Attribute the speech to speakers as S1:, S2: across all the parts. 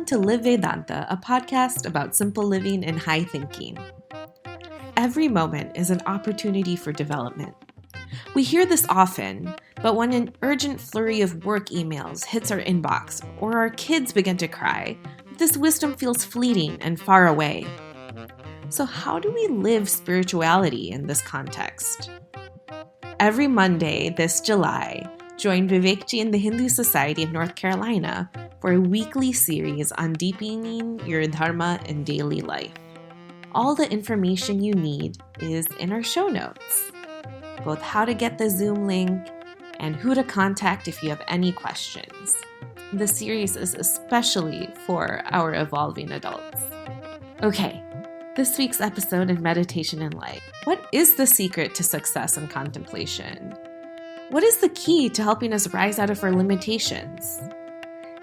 S1: Welcome to Live Vedanta, a podcast about simple living and high thinking. Every moment is an opportunity for development. We hear this often, but when an urgent flurry of work emails hits our inbox or our kids begin to cry, this wisdom feels fleeting and far away. So how do we live spirituality in this context? Every Monday this July, join Vivekji in the Hindu Society of North Carolina for a weekly series on deepening your dharma in daily life. All the information you need is in our show notes, both how to get the Zoom link and who to contact if you have any questions. The series is especially for our evolving adults. Okay, this week's episode in Meditation and Life. What is the secret to success in contemplation? What is the key to helping us rise out of our limitations?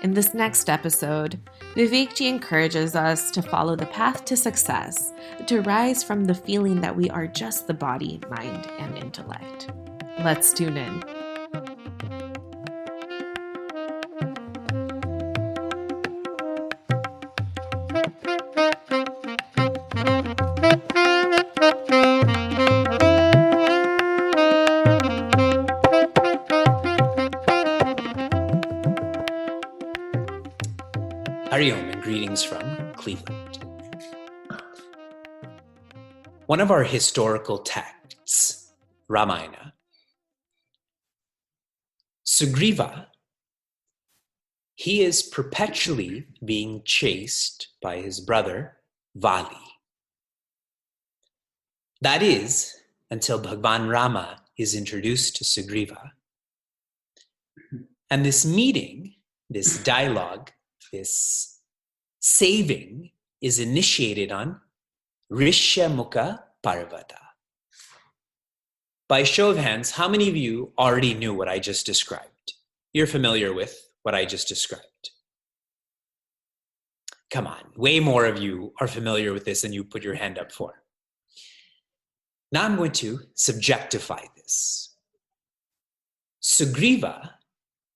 S1: In this next episode, Vivekji encourages us to follow the path to success, to rise from the feeling that we are just the body, mind, and intellect. Let's tune in.
S2: Hari Om and greetings from Cleveland. One of our historical texts, Ramayana, Sugriva, he is perpetually being chased by his brother Vali. That is, until Bhagwan Rama is introduced to Sugriva. And this meeting, this dialogue, this saving is initiated on Rishyamukha Parvata. By show of hands, how many of you already knew what I just described? You're familiar with what I just described. Come on, way more of you are familiar with this than you put your hand up for. Now I'm going to subjectify this. Sugriva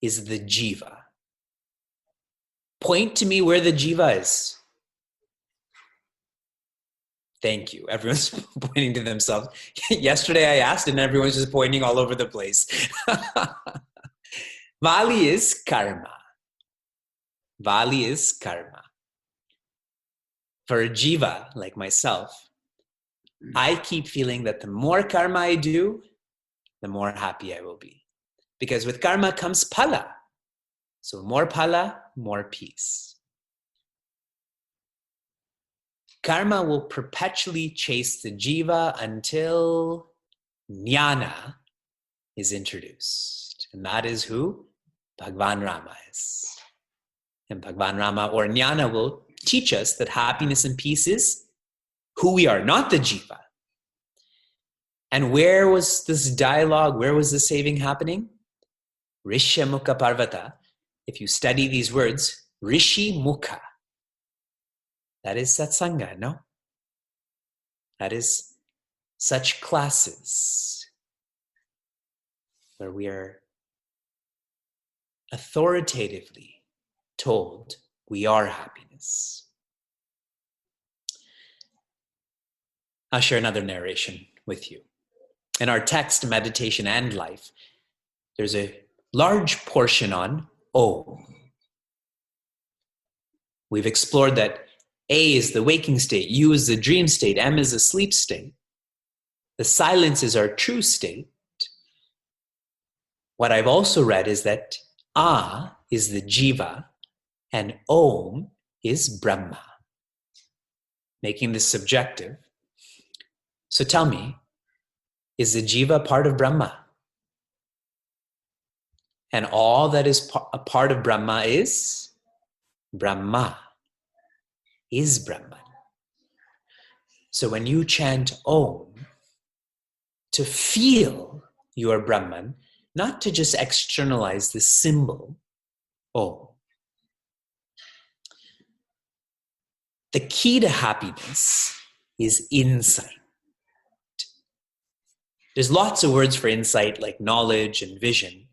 S2: is the jiva. Point to me where the jiva is. Thank you. Everyone's pointing to themselves. Yesterday I asked and everyone's just pointing all over the place. Vali is karma. Vali is karma. For a jiva like myself, I keep feeling that the more karma I do, the more happy I will be. Because with karma comes phala. So more phala, more peace. Karma will perpetually chase the jiva until jnana is introduced. And that is who Bhagwan Rama is. And Bhagwan Rama or jnana will teach us that happiness and peace is who we are, not the jiva. And where was this dialogue? Where was the saving happening? Rishyamukha Parvata. If you study these words, Rishi Mukha, that is satsanga, no? That is such classes where we are authoritatively told we are happiness. I'll share another narration with you. In our text, Meditation and Life, there's a large portion on Om. We've explored that A is the waking state, U is the dream state, M is the sleep state. The silence is our true state. What I've also read is that A is the jiva and Om is Brahma, making this subjective. So tell me, is the jiva part of Brahma? And all that is a part of Brahma is Brahma, is Brahman. So when you chant Om, to feel you are Brahman, not to just externalize the symbol Om. The key to happiness is insight. There's lots of words for insight like knowledge and vision.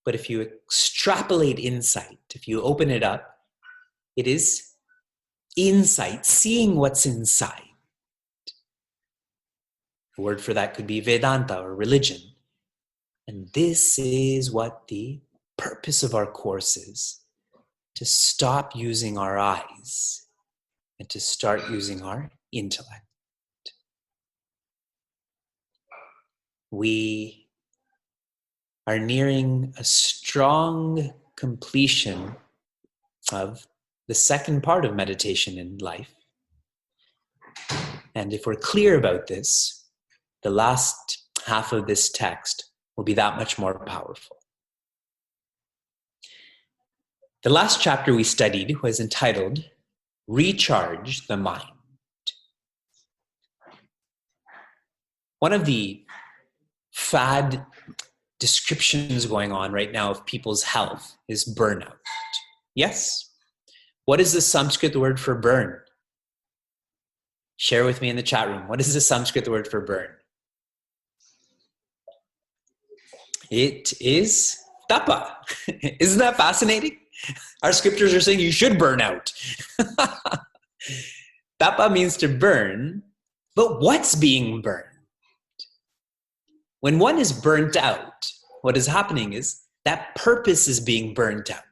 S2: But if you extrapolate insight, if you open it up, It is insight, seeing what's inside. The word for that could be Vedanta or religion. And this is what the purpose of our course is, to stop using our eyes and to start using our intellect. We are nearing a strong completion of the second part of meditation in life. And if we're clear about this, the last half of this text will be that much more powerful. The last chapter we studied was entitled Recharge the Mind. One of the fad descriptions going on right now of people's health is burnout. Yes? What is the Sanskrit word for burn? Share with me in the chat room. What is the Sanskrit word for burn? It is tapa. Isn't that fascinating? Our scriptures are saying you should burn out. Tapa means to burn, but what's being burned? When one is burnt out, what is happening is that purpose is being burnt out.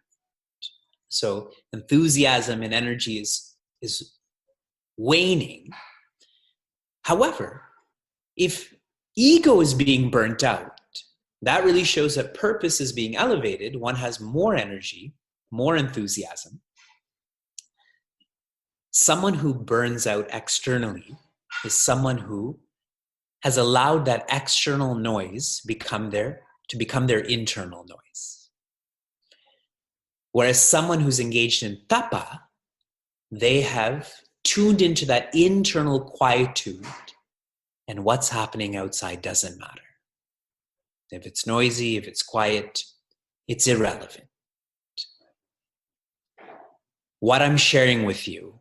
S2: So enthusiasm and energy is waning. However, if ego is being burnt out, that really shows that purpose is being elevated. One has more energy, more enthusiasm. Someone who burns out externally is someone who has allowed that external noise to become their internal noise. Whereas someone who's engaged in tapa, they have tuned into that internal quietude, and what's happening outside doesn't matter. If it's noisy, if it's quiet, it's irrelevant. What I'm sharing with you,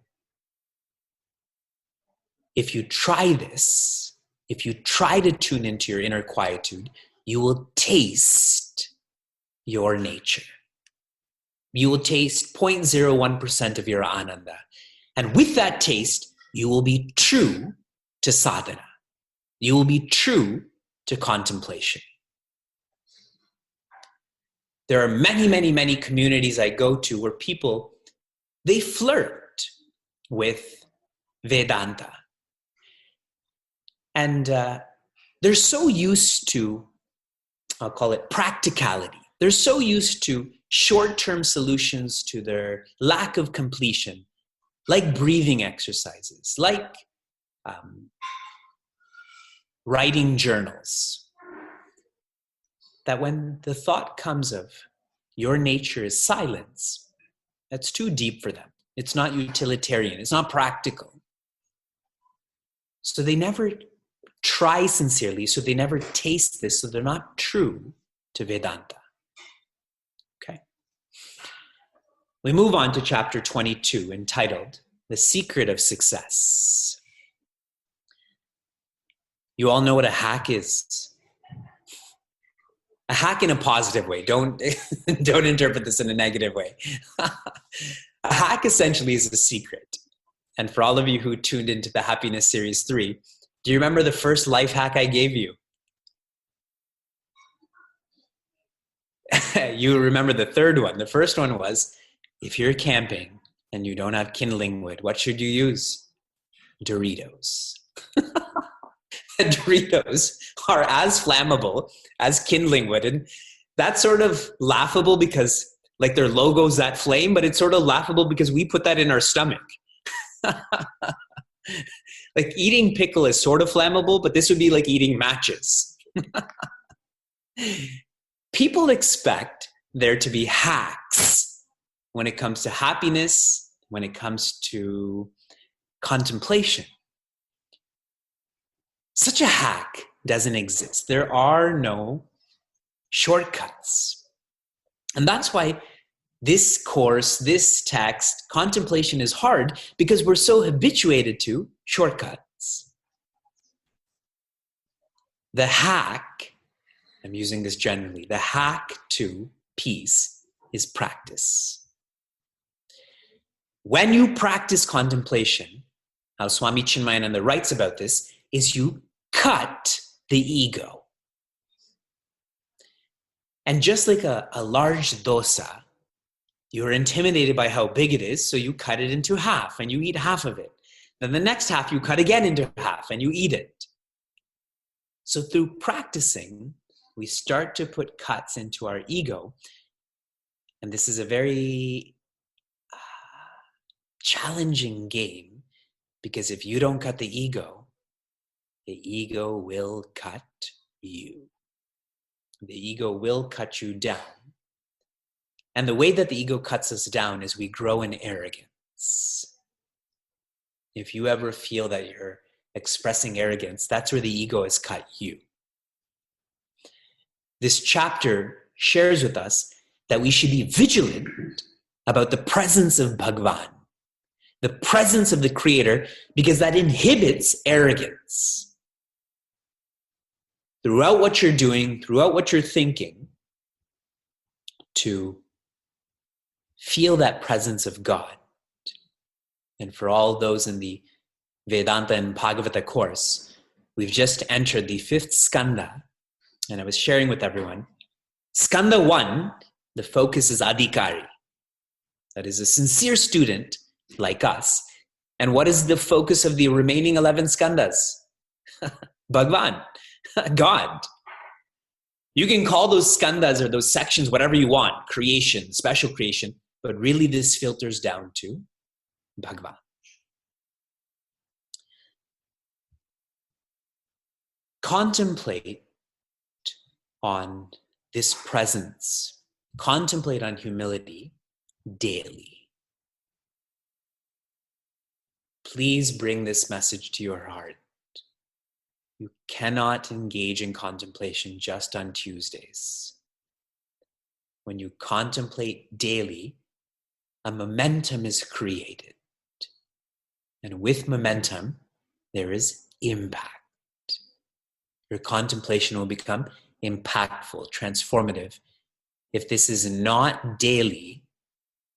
S2: if you try this, if you try to tune into your inner quietude, you will taste your nature. You will taste 0.01% of your ananda. And with that taste, you will be true to sadhana. You will be true to contemplation. There are many, many, many communities I go to where people, they flirt with Vedanta. And they're so used to, I'll call it practicality. They're so used to short-term solutions to their lack of completion, like breathing exercises, like writing journals, that when the thought comes of your nature is silence, that's too deep for them. It's not utilitarian. It's not practical. So they never try sincerely, so they never taste this, so they're not true to Vedanta. Okay. We move on to chapter 22, entitled The Secret of Success. You all know what a hack is. A hack in a positive way. Don't interpret this in a negative way. A hack essentially is a secret. And for all of you who tuned into the Happiness Series 3, do you remember the first life hack I gave you? You remember the third one. The first one was, if you're camping and you don't have kindling wood, what should you use? Doritos. Doritos are as flammable as kindling wood. And that's sort of laughable because like their logo's that flame, but it's sort of laughable because we put that in our stomach. Like eating pickle is sort of flammable, but this would be like eating matches. People expect there to be hacks when it comes to happiness, when it comes to contemplation. Such a hack doesn't exist. There are no shortcuts. And that's why this course, this text, contemplation is hard because we're so habituated to shortcuts. The hack, I'm using this generally, the hack to peace is practice. When you practice contemplation, how Swami Chinmayananda writes about this, is you cut the ego. And just like a large dosa, you're intimidated by how big it is, so you cut it into half and you eat half of it. Then the next half you cut again into half and you eat it. So through practicing, we start to put cuts into our ego. And this is a very challenging game, because if you don't cut the ego will cut you. The ego will cut you down. And the way that the ego cuts us down is we grow in arrogance. If you ever feel that you're expressing arrogance, that's where the ego has cut you. This chapter shares with us that we should be vigilant about the presence of Bhagavan, the presence of the Creator, because that inhibits arrogance. Throughout what you're doing, throughout what you're thinking, to feel that presence of God. And for all those in the Vedanta and Bhagavata course, we've just entered the 5th skanda, and I was sharing with everyone. Skanda 1, the focus is adhikari. That is a sincere student like us. And what is the focus of the remaining 11 skandhas? Bhagavan, God. You can call those skandhas or those sections whatever you want, creation, special creation, but really this filters down to Bhagavan. Contemplate on this presence. Contemplate on humility daily. Please bring this message to your heart. You cannot engage in contemplation just on Tuesdays. When you contemplate daily, a momentum is created. And with momentum, there is impact. Your contemplation will become impactful, transformative. If this is not daily,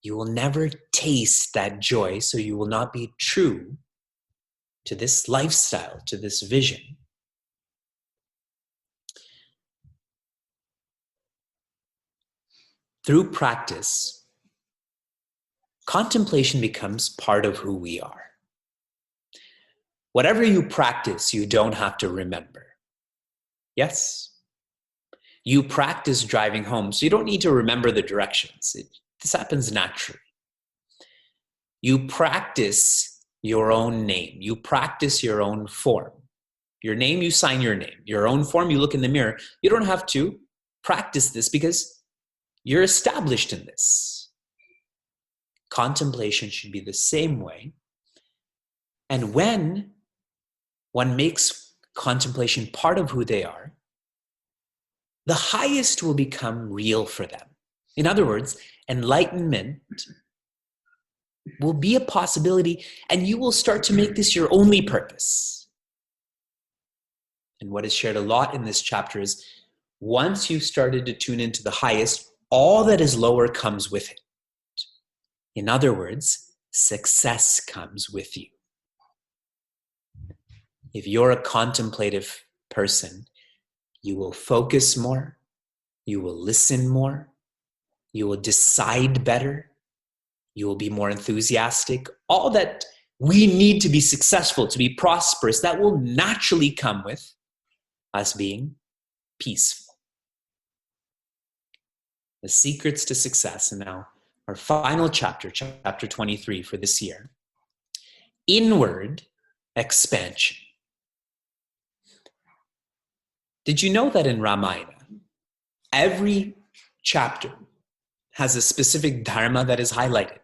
S2: you will never taste that joy, so you will not be true to this lifestyle, to this vision. Through practice, contemplation becomes part of who we are. Whatever you practice, you don't have to remember. Yes? You practice driving home, so you don't need to remember the directions. This happens naturally. You practice your own name. You practice your own form. Your name, you sign your name. Your own form, you look in the mirror. You don't have to practice this because you're established in this. Contemplation should be the same way. And when one makes contemplation part of who they are, the highest will become real for them. In other words, enlightenment will be a possibility, and you will start to make this your only purpose. And what is shared a lot in this chapter is once you've started to tune into the highest, all that is lower comes with it. In other words, success comes with you. If you're a contemplative person, you will focus more, you will listen more, you will decide better, you will be more enthusiastic. All that we need to be successful, to be prosperous, that will naturally come with us being peaceful. The secrets to success, and now our final chapter, chapter 23 for this year, inward expansion. Did you know that in Ramayana, every chapter has a specific dharma that is highlighted?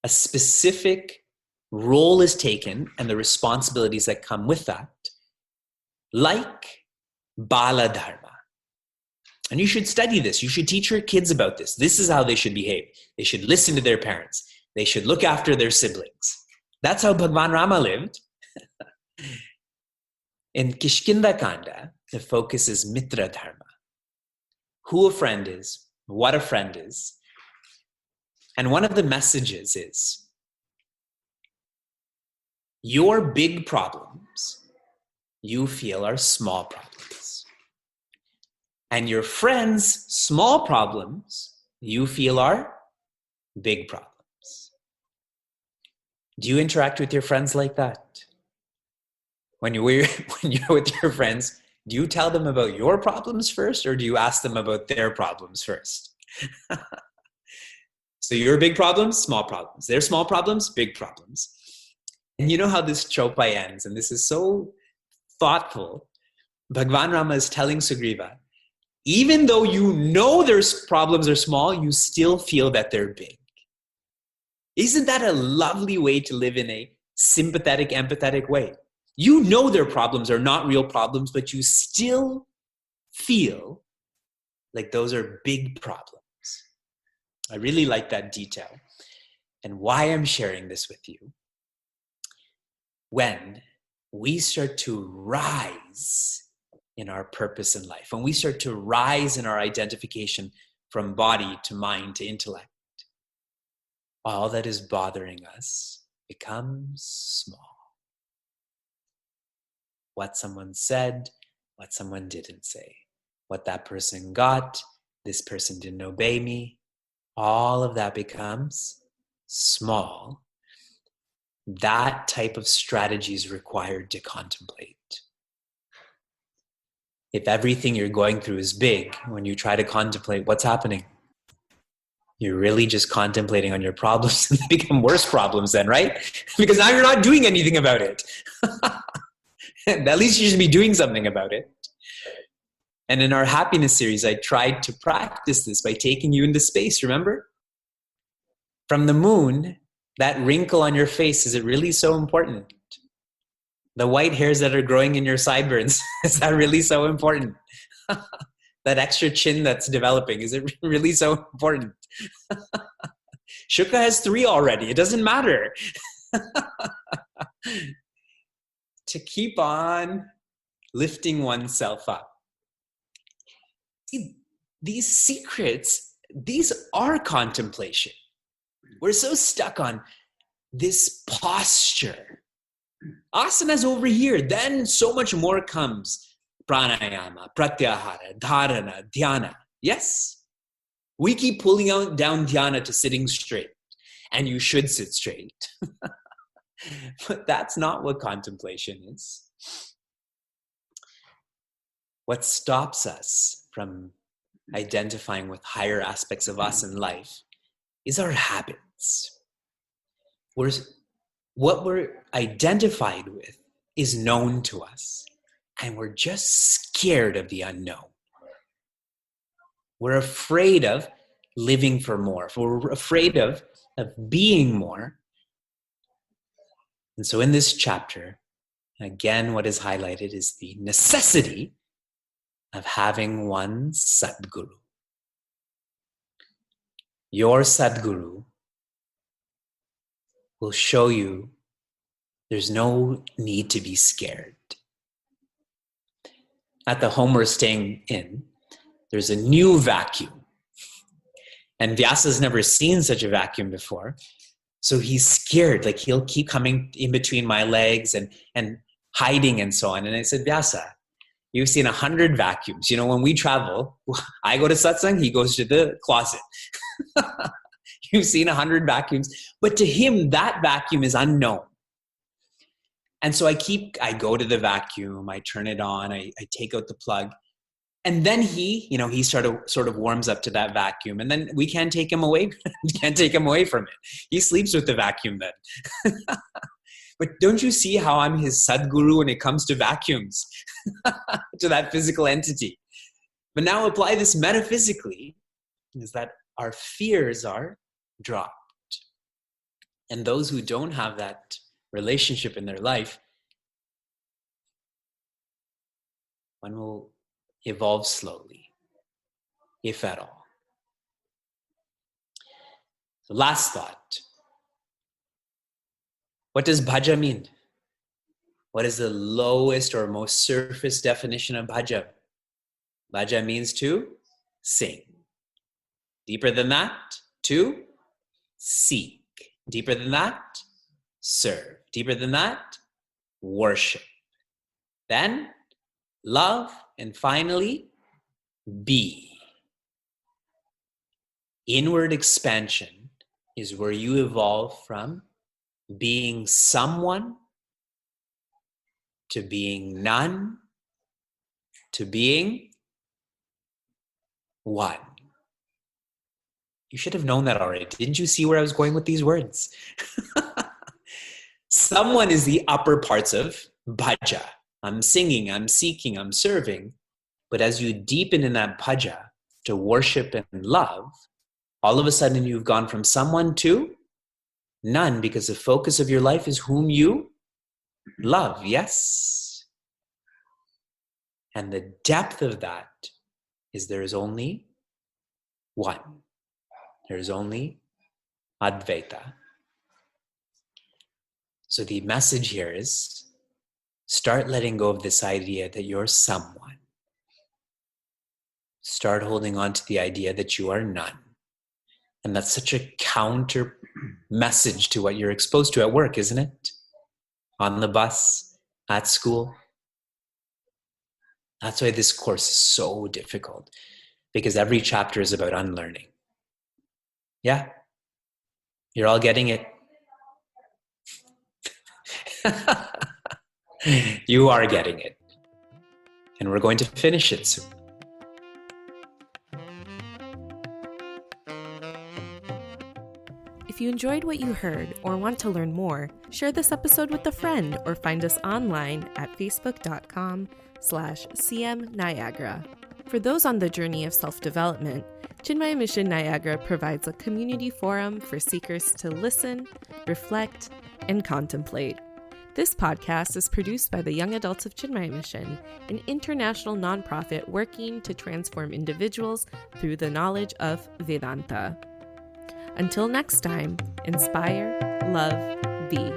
S2: A specific role is taken and the responsibilities that come with that, like Bala Dharma. And you should study this. You should teach your kids about this. This is how they should behave. They should listen to their parents. They should look after their siblings. That's how Bhagavan Rama lived. In Kishkinda Kanda, the focus is Mitra Dharma. Who a friend is, what a friend is. And one of the messages is, your big problems you feel are small problems. And your friends' small problems you feel are big problems. Do you interact with your friends like that? When you're with your friends, do you tell them about your problems first, or do you ask them about their problems first? So your big problems, small problems. Their small problems, big problems. And you know how this chopai ends, and this is so thoughtful. Bhagwan Rama is telling Sugriva, even though you know their problems are small, you still feel that they're big. Isn't that a lovely way to live in a sympathetic, empathetic way? You know their problems are not real problems, but you still feel like those are big problems. I really like that detail. And why I'm sharing this with you, when we start to rise in our purpose in life, when we start to rise in our identification from body to mind to intellect, all that is bothering us becomes small. What someone said, what someone didn't say, what that person got, this person didn't obey me, all of that becomes small. That type of strategy is required to contemplate. If everything you're going through is big, when you try to contemplate, what's happening? You're really just contemplating on your problems, and they become worse problems then, right? Because now you're not doing anything about it. At least you should be doing something about it. And in our happiness series, I tried to practice this by taking you into space, remember? From the moon, that wrinkle on your face, is it really so important? The white hairs that are growing in your sideburns, is that really so important? That extra chin that's developing, is it really so important? Shukla has 3 already. It doesn't matter. To keep on lifting oneself up. See, these secrets, these are contemplation. We're so stuck on this posture. Asana's over here. Then so much more comes. Pranayama, pratyahara, dharana, dhyana. Yes? We keep pulling down dhyana to sitting straight. And you should sit straight. But that's not what contemplation is. What stops us from identifying with higher aspects of us in life is our habits. What we're identified with is known to us, and we're just scared of the unknown. We're afraid of living for more. We're afraid of being more. And so in this chapter, again, what is highlighted is the necessity of having one Sadguru. Your Sadguru will show you there's no need to be scared. At the home we're staying in, there's a new vacuum. And Vyasa's never seen such a vacuum before. So he's scared, like he'll keep coming in between my legs and hiding and so on. And I said, Vyasa, you've seen 100 vacuums. You know, when we travel, I go to satsang, he goes to the closet. You've seen 100 vacuums. But to him, that vacuum is unknown. And so I go to the vacuum, I turn it on, I take out the plug. And then he sort of warms up to that vacuum. And then we can't take him away. Can't take him away from it. He sleeps with the vacuum then. But don't you see how I'm his Sadguru when it comes to vacuums? To that physical entity. But now apply this metaphysically, is that our fears are dropped. And those who don't have that relationship in their life, one will evolve slowly, if at all. So last thought. What does bhaja mean? What is the lowest or most surface definition of bhaja? Bhaja means to sing. Deeper than that, to seek. Deeper than that, serve. Deeper than that, worship. Then, love. And finally, be. Inward expansion is where you evolve from being someone to being none to being one. You should have known that already. Didn't you see where I was going with these words? Someone is the upper parts of bhaja. I'm singing, I'm seeking, I'm serving. But as you deepen in that bhaja to worship and love, all of a sudden you've gone from someone to none, because the focus of your life is whom you love. Yes? And the depth of that is there is only one. There is only Advaita. So the message here is start letting go of this idea that you're someone. Start holding on to the idea that you are none. And that's such a counter message to what you're exposed to at work, isn't it? On the bus, at school. That's why this course is so difficult, because every chapter is about unlearning. Yeah, you're all getting it. You are getting it. And we're going to finish it soon.
S1: If you enjoyed what you heard or want to learn more, share this episode with a friend or find us online at facebook.com/cmniagara. For those on the journey of self-development, Chinmaya Mission Niagara provides a community forum for seekers to listen, reflect, and contemplate. This podcast is produced by the Young Adults of Chinmaya Mission, an international nonprofit working to transform individuals through the knowledge of Vedanta. Until next time, inspire, love, be.